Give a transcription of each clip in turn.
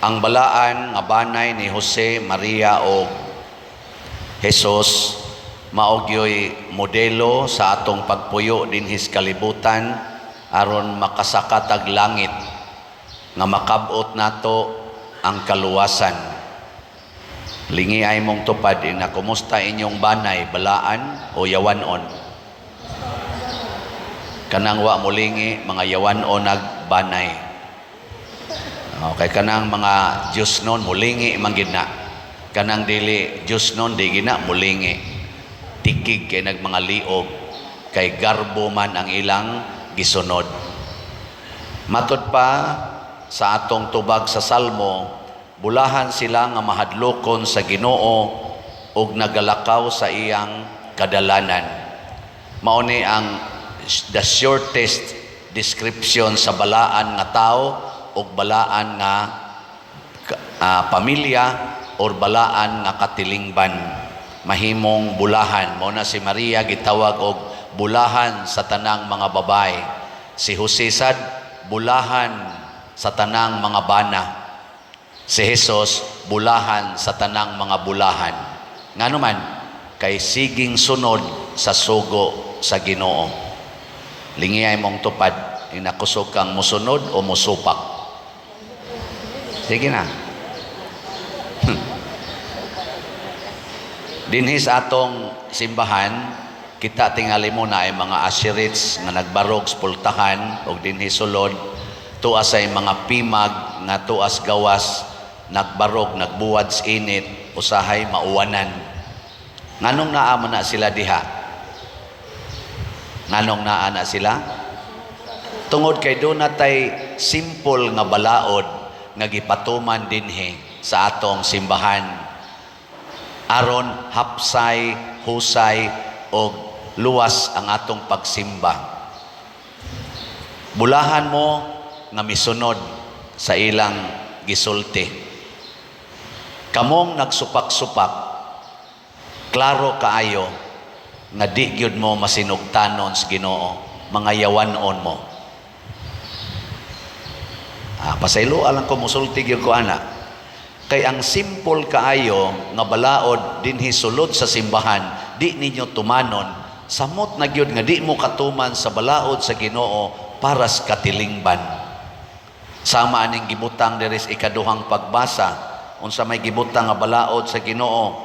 Ang balaan nga banay ni Jose, Maria o Jesus maogyoy modelo sa atong pagpuyo dinhis kalibutan aron makasakatag langit nga makabot nato ang kaluwasan. Lingi ay mong tupad na kumusta inyong banay, balaan o yawanon? Kanang wa mulingi mga yawanon nagbanay. Okay, kanang mga Diyos nun, mulingi manggid na. Kanang dili Diyos nun, di gina, mulingi. Tikig kay nag mga liog, kay garbo man ang ilang gisunod. Matod pa sa atong tubag sa Salmo, bulahan sila nga mahadlokon sa Ginoo ug nagalakaw sa iyang kadalanan. Mauni ang the shortest description sa balaan nga tao o balaan nga pamilya o balaan nga katilingban. Mahimong bulahan. Muna si Maria gitawag og bulahan sa tanang mga babae. Si Jose sad bulahan sa tanang mga bana. Si Jesus bulahan sa tanang mga bulahan. Ngano man kay siging sunod sa sugo sa Ginoo. Lingiyay mong tupad, inakusog kang musunod o musupak. Sige na. Dinhis atong simbahan, kita tingali mo na ay mga ashirits nga nagbarog spultahan o dinhis sulod, tuas ay mga pimag nga tuas gawas, nagbarog, nagbuwad sa init, usahay mauwanan. Nganong naama na sila diha? Nganong naa na sila? Tungod kay doon natay simple nga balaod nga gipatuman dinhi sa atong simbahan aron hapsay, husay o luwas ang atong pagsimba. Bulahan mo nga misunod sa ilang gisulti. Kamong nagsupak-supak, klaro kaayo nga di gyud mo masinugtanon sa Ginoo, mga yawanon mo. Pasaylo alang ko musulti gyud ko ana. Kay ang simple kaayo nga balaod dinhi sulod sa simbahan, di ninyo tumanon, samot na gyud nga di mo katuman sa balaod sa Ginoo para sa katilingban. Sama aning gibutang diri sa ikaduhang pagbasa, unsa may gibutang nga balaod sa Ginoo.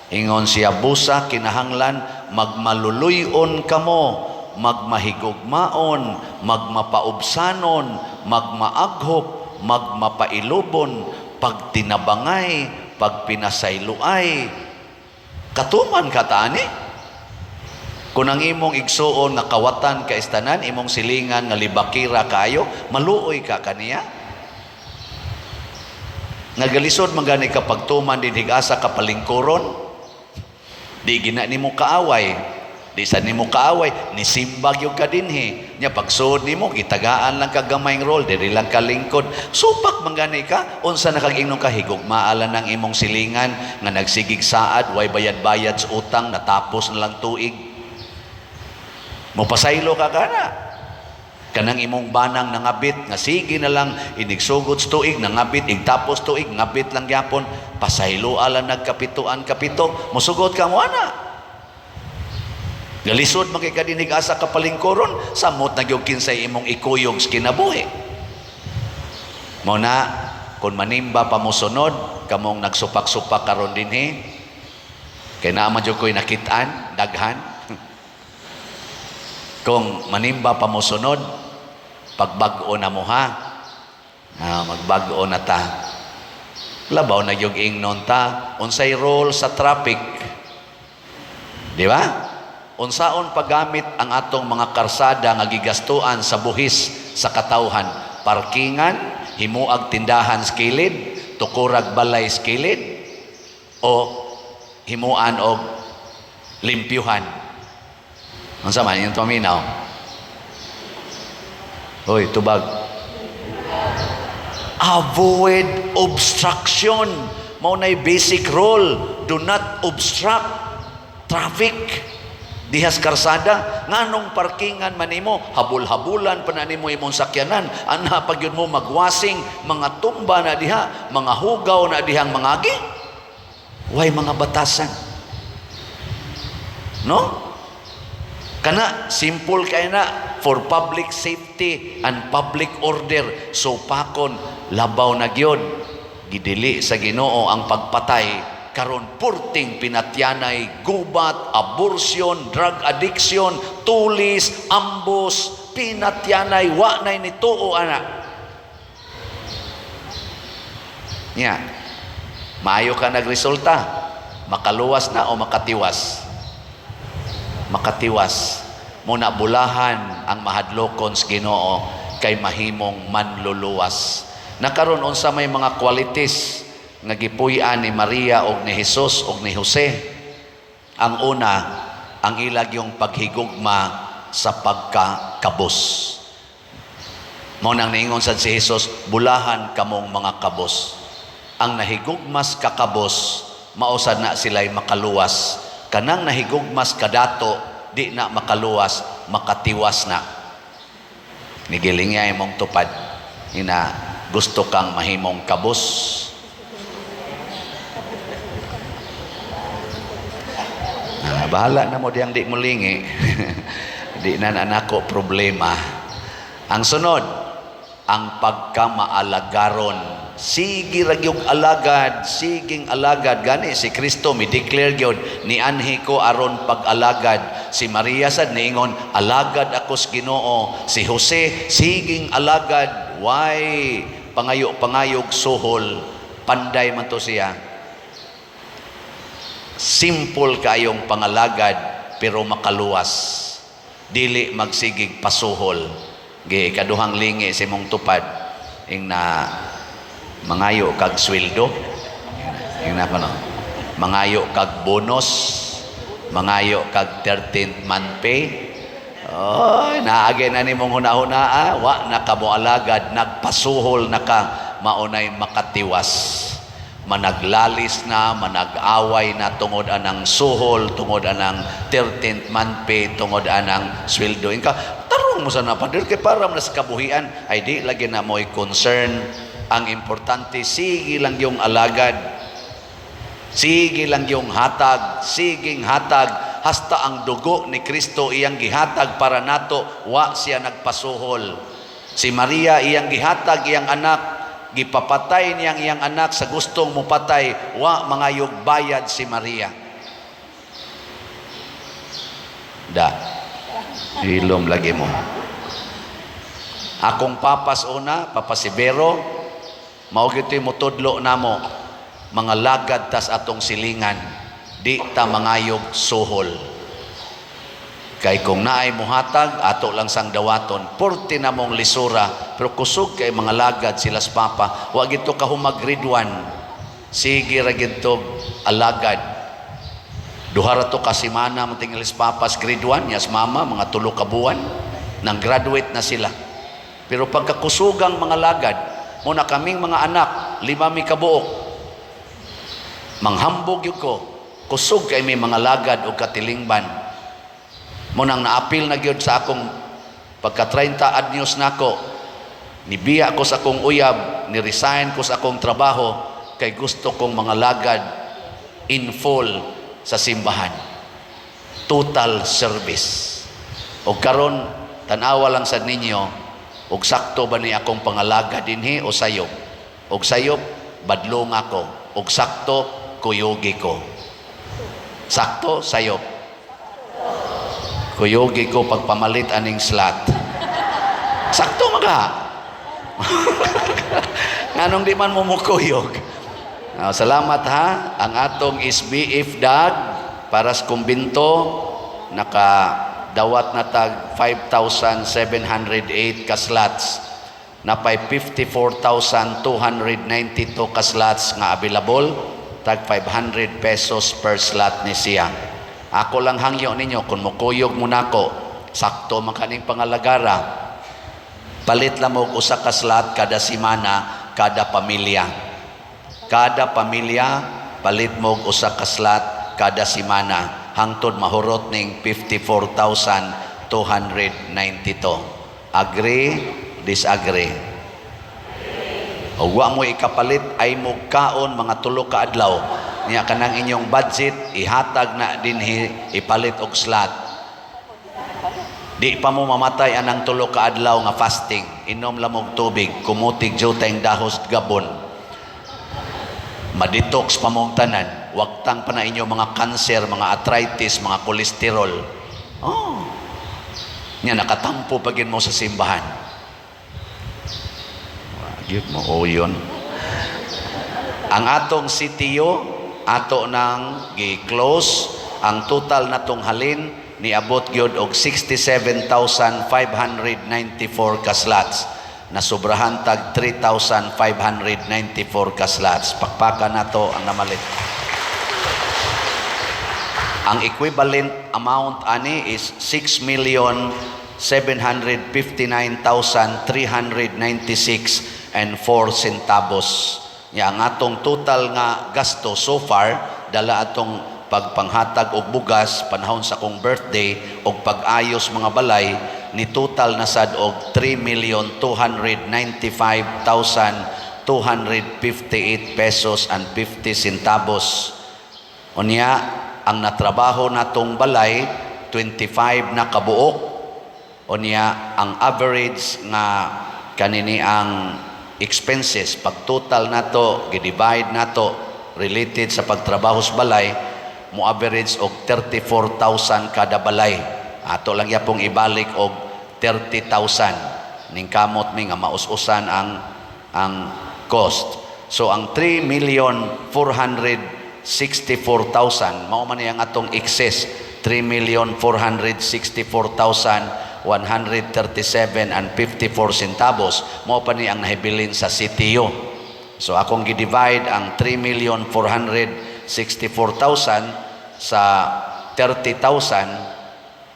Ingon siya, busa kinahanglan magmaluluyon kamo, magmahigugmaon, magmapaubsanon, magmaaghop, magmapailubon, pagtinabangay, pagpinasayloay. Katuman ka tani? Kung ang imong igsuon nga kawatan ka istanan, imong silingan nga libakira kayo, maluoy ka kaniya. Nagalisod magani ka pagtuman din higasa ka palingkuron. Di gina nimo kaaway. Di sa nimo kaaway, ni simbag yung ka dinhi. Nya pagsuod nimo, gitagaan lang ka gamayng role, diri lang ka lingkod. Supak manggani ka, unsa na kag ingnon ka higugmaalan ng imong silingan nga nagsigig saad, way bayad-bayad sa utang, natapos na lang tuig. Mopasaylo ka kana. Kanang imong banang nangabit nga sige na lang inigsugod sa tuig, nangabit igtapos tuig, ngabit lang gyapon, pasaylo ala nagkapituan kapito, mosugot ka mo ana. Galisod magay ka dinig asa ka palingkoron, samot na gyud kinsay imong ikuyog sa kinabuhi. Mo na kun manimba pa mo sunod, kamong nagsupak-supak karon dinhi. Kay naa man jud koy nakit-an daghan. Kung manimba pa mo sunod, pagbag-o na mo ha. Magbag-o na ta. Labaw na yung ingnon ta, unsay role sa traffic. Di ba? Unsaon paggamit ang atong mga karsada nga gigastuan sa buhis sa katawhan. Parkingan, himuag tindahan sa kilid, tukurag balay sa kilid, o himuan og limpyuhan. Unsa man yung paminaw? Hoy, tubag. Avoid obstruction. Mao nay basic rule. Do not obstruct traffic. Dihas karsada, nganong parkingan man imo, habul-habulan pa na nimo imong sakyanan, ana pag yun mo magwasing, mga tumba na diha, mga hugaw na dihang mangagi. Way mga batasan. No? Kana, simple kay na, for public safety and public order. So pakon, labaw na gyud. Gidili sa Ginoo ang pagpatay. Karon purting pinatyanay, gubat, abortion, drug addiction, tulis, ambos, pinatyanay, wa nay ni tuo ana. Nya. Maayo ka nagresulta, makaluwas na o makatiwas? Makatiwas. Muna bulahan ang mahadlokon sa Ginoo kay mahimong manluluwas. Nakaron unsa may mga qualities nga gipuy-an ni Maria og ni Jesus og ni Jose. Ang una, ang ilag yung paghigugma sa pagkakabos. Mao nang niingon sad si Jesus, bulahan kamong mga kabos. Ang nahigugmas kakabos, mausad na sila'y makaluwas. Kanang nahigugmas kadato, di na makaluwas, makatiwas na. Nigiling niya imong tupad. Ina, gusto kang mahimong kabos. Bahala na mo diyang di mulingi. Di na nanako problema. Ang sunod, ang pagkamaalagaron. Sige ragyong alagad, siging alagad. Gani si Kristo mi-declare gyud ni anhi ko aron pag-alagad. Si Maria sad niingon, alagad ako sa Ginoo. Si Jose, siging alagad. Why? Pangayo-pangayog suhol. Panday man to siya. Simple kayong pangalagad pero makaluwas. Dili magsigig pasuhol. Kaduhang lingi sa imong tupad ing na mangayo kag sweldo. Ing na no. Mangayo kag bonus, mangayo kag 13th month pay. Oy, naagi na nimong hunahuna, wa na ka mo alagad, nagpasuhol na ka, maunay makatiwas. Managlalis na, manag-away na tungod anang suhol, tungod anang 13th month pay, tungod anang sweldo. Inka, tarong mo sa napadir, kay para mo sa kabuhian, ay di lagi na mo'y concern. Ang importante, sige lang yung alagad. Sige lang yung hatag, siging hatag, hasta ang dugo ni Kristo iyang gihatag para nato, wa siya nagpasuhol. Si Maria iyang gihatag, iyang anak, gipapatay niyang iyang anak sa gustong mupatay, wa mangayog bayad si Maria. Da, hilom lagi mo. Akong papas una, papasibero, maugito'y mutudlo na mo, mga lagad tas atong silingan, di ta mangayog suhol. Kay kung naay muhatag, ato lang sang dawaton, porti na mong lisura, pero kusog kay mga lagad silas papa, wag ito kahumag grade 1, sige ra gito alagad. Duhara to kasimana mo tingilis papas grade 1, yas mama, mga 3 ka buwan, nang graduate na sila. Pero pagkakusugang mga lagad, muna kaming mga anak, 5 mi kabuok, manghambog yun ko, kusog kay may mga lagad o katilingban. Munang naapil na gyud sa akong pagka 30 anyos nako, nibiya ko sa akong uyab, ni-resign ko sa akong trabaho kay gusto kong mga lagad in full sa simbahan. Total service. O karon tanawa lang sa ninyo, og sakto ba ni akong pangalaga dinhi o sayop? Og sayop badlong ako, og sakto kuyogi ko. Sakto sayop. Kuyogi ko pagpamalit aning slot. Sakto maga. Nganong di man mo mukuyog. Salamat ha. Ang atong SBF dag para sa kumbinto nakadawat na tag 5,708 ka slots. Napay 54,292 ka slots nga available. Tag 500 pesos per slot ni siya. Ako lang hangyo ninyo, kung mukuyog mo nako, sakto makaning pangalagara, palit lang mo usa ka slot kada simana, kada pamilya. Kada pamilya, palit mo usa ka slot kada simana. hangtod mahurot ning 54,292. Agree, disagree? O wa mo ikapalit ay mo kaon mga tulo ka adlaw. Niya kanang inyong budget ihatag na dinhi ipalit og slot. Di pa mo mamatay anang tulo ka adlaw nga fasting. Inom lamog tubig, kumutig jutay dahos gabon. Madetox pa mong tanan. Wagtang pa na inyo mga cancer, mga arthritis, mga kolesterol. Oh. Nya nakatampo pagin mo sa simbahan. Wagit mo o yun. Ang atong CTO, ato nang gi-close, ang total natong halin niabot gyud og 67,594 ka slots. Nasubrahan tag 3,594 ka slots. Pakpakan nato ang namalit. Ang equivalent amount ani is 6,759,396 and 4 centavos. Ya ang atong total nga gasto so far dala atong pagpanghatag og bugas panahon sa kong birthday og pag-ayos mga balay ni total na sad og 3,295,258 pesos and 50 centavos. Unya ang natrabaho natong balay 25 na kabuok. Unya ang average nga kanini ang expenses pag total nato gi-divide nato related sa pagtrabaho sa balay mo average og 34,000 kada balay. Ato lang yapong ibalik og 30,000 ning kamot mi nga maus-usan ang cost. So ang 3,464,000 mao man yang atong excess 3,464,137 and 54 centavos mao pa ni ang nahibilin sa CTO. So akong gi-divide ang 3,464,000 sa 30,000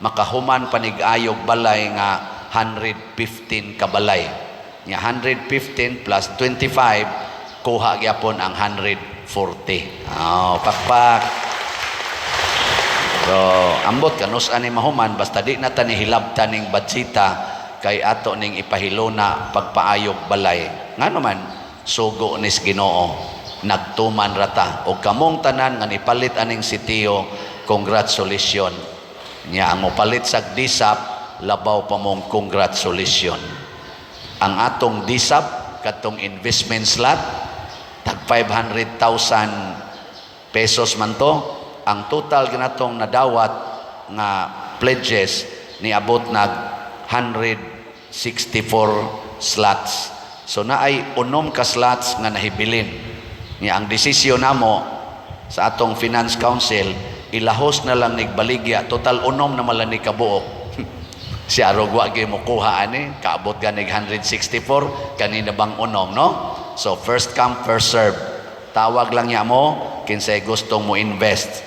makahuman panig-ayog balay nga 115 ka balay. Nya 115 plus 25 kuha gyapon ang 140. Pakpak. So, ambot kanus ani mahuman basta di na tani hilabtan ning badsita kay ato ning ipahilona pagpaayog balay. Ngano man sugo nis Ginoo nagtuman rata og kamong tanan nga nipalit aning CTO, congratulations. Nya ang mopalit sa DSAP labaw pa mong congratulations. Ang atong DSAP katong investment slot tag 500,000 pesos man to. Ang total ginatong nadawat nga pledges niabot nag 164 slots. So naay 6 ka slots nga nahibilin. Nya ang desisyon namo sa atong Finance Council ilahos na lang nigbaligya total 6 na malan ni kabuok. Si arogwa gyud mo kuha ani kaabot ganig 164 kanina bang 6 no? So first come first serve. Tawag lang niya mo kinsay gustong mo invest.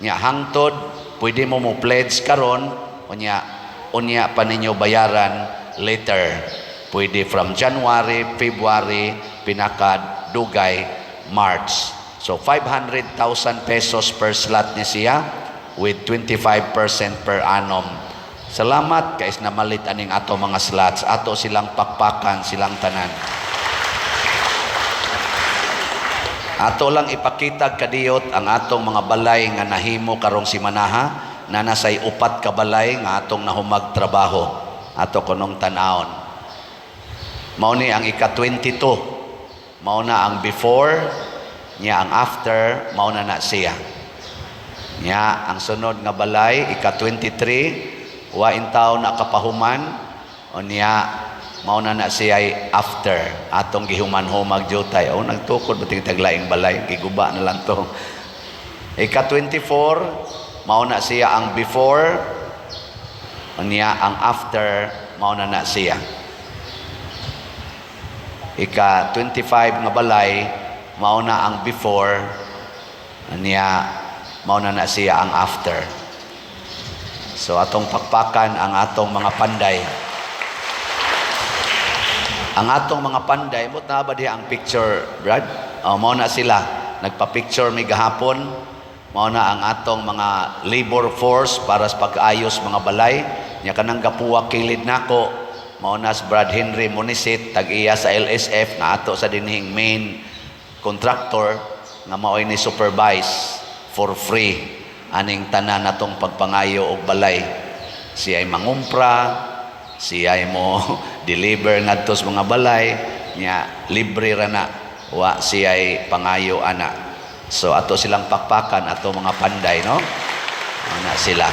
Nya hangtod pwede mo pledge karon unya pa ninyo bayaran later. Pwede from January, February, pinaka dugay March. So 500,000 pesos per slot ni siya with 25% per annum. Salamat kais namalit aning ato mga slots. Ato silang pakpakan, silang tanan. Ato lang ipakita kadiyot ang atong mga balay nga nahimo karong simanaha na nasay 4 ka balay nga atong nahumag trabaho. Ato kunong tan-aon. Mao ni ang ika-22. Mao na ang before, nya ang after, mao na siya. Nya ang sunod nga balay ika-23 wa intaw na kapahuman o niya mao na siya ay after atong gihuman-humag jutay nagtukod bating taglaing balay giguba na lang to. Ika-24 mao na siya ang before o niya ang after mao na siya. Ika-25 nga balay mao na ang before o niya mao na siya ang after. So atong pakpakan ang atong mga panday. Ang atong mga panday, mut na ba diha ang picture, Brad? Mao na sila. Nagpa-picture mi gahapon. mao na ang atong mga labor force para sa pag-ayos mga balay. Nya kanang gapuwa kilid nako, mao na si Brad Henry Munisit, tag-iya sa LSF nga ato sa dinhing main contractor nga mao'y ni supervise for free aning tanan natong pagpangayo og balay. Siya ay mangumpra, siya ay mo deliver ngadto sa mga balay, nya libre ra na, wa siya ay pangayo ana. So ato silang pakpakan, ato mga panday, no? Ana sila.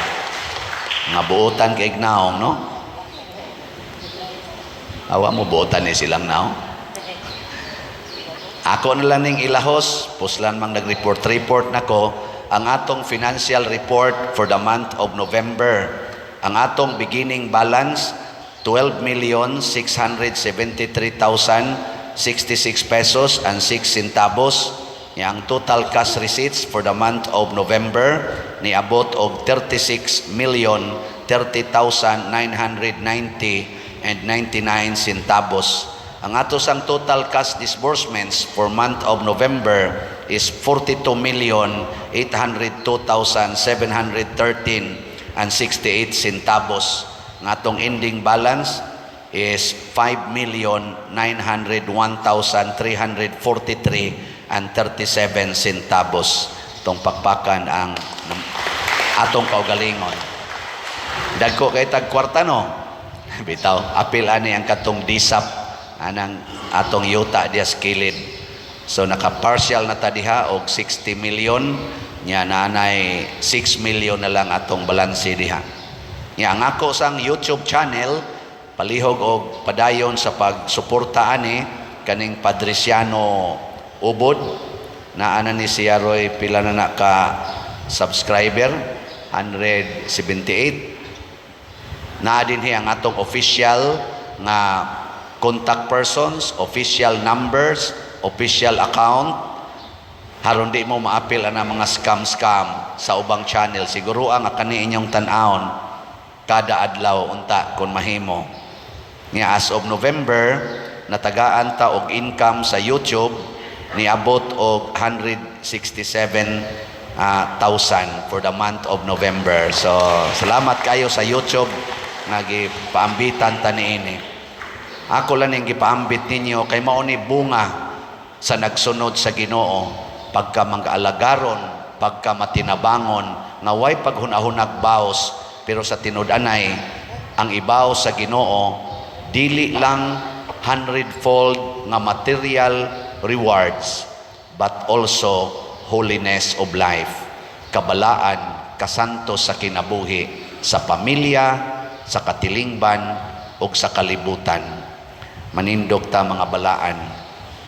Mga buotan kay ignaong, no? Awa mo buotan ni silang naong. Ako na lang ning ilahos, puslan mang nag-report nako ang atong financial report for the month of November. Ang atong beginning balance 12,673,066 pesos and 6 centavos. Yang total cash receipts for the month of November niabot og 36,030,990 and 99 centavos. Ang atos ang total cash disbursements for month of November is 42,802,713 and 68 centavos. Ang atong ending balance is 5,901,343 and 37 centavos. Itong pakpakan ang atong kaugalingon. Dagko kay tag kwarta, no? Bitaw, apil ani ang katong disap anang atong yuta diya skilid. So naka-partial na ta diha og 60 million, nya nanay 6 million na lang atong balanse diha. Nya ang ako sang YouTube channel palihog og padayon sa pagsuporta ani kaning Padresiano Ubod na ana ni siya Roy pila na ka subscriber 178 na din ang atong official nga contact persons, official numbers, official account. Haron di mo maapil ana mga scam sa ubang channel. Siguro ang kani inyong tan-aon kada adlaw unta kun mahimo. Nga as of November natagaan ta og income sa YouTube niabot og 167,000 for the month of November. So salamat kayo sa YouTube nga gipaambitan ta niini. Ako lang ning gipaambit ninyo kay mao ni bunga sa nagsunod sa Ginoo, pagka mangaalagaron, pagka matinabangon, nga way paghunahunag baos, pero sa tinud-anay ang ibaw sa Ginoo dili lang 100-fold nga material rewards, but also holiness of life, kabalaan, kasantos sa kinabuhi, sa pamilya, sa katilingban, o sa kalibutan. Manindog ta mga balaan.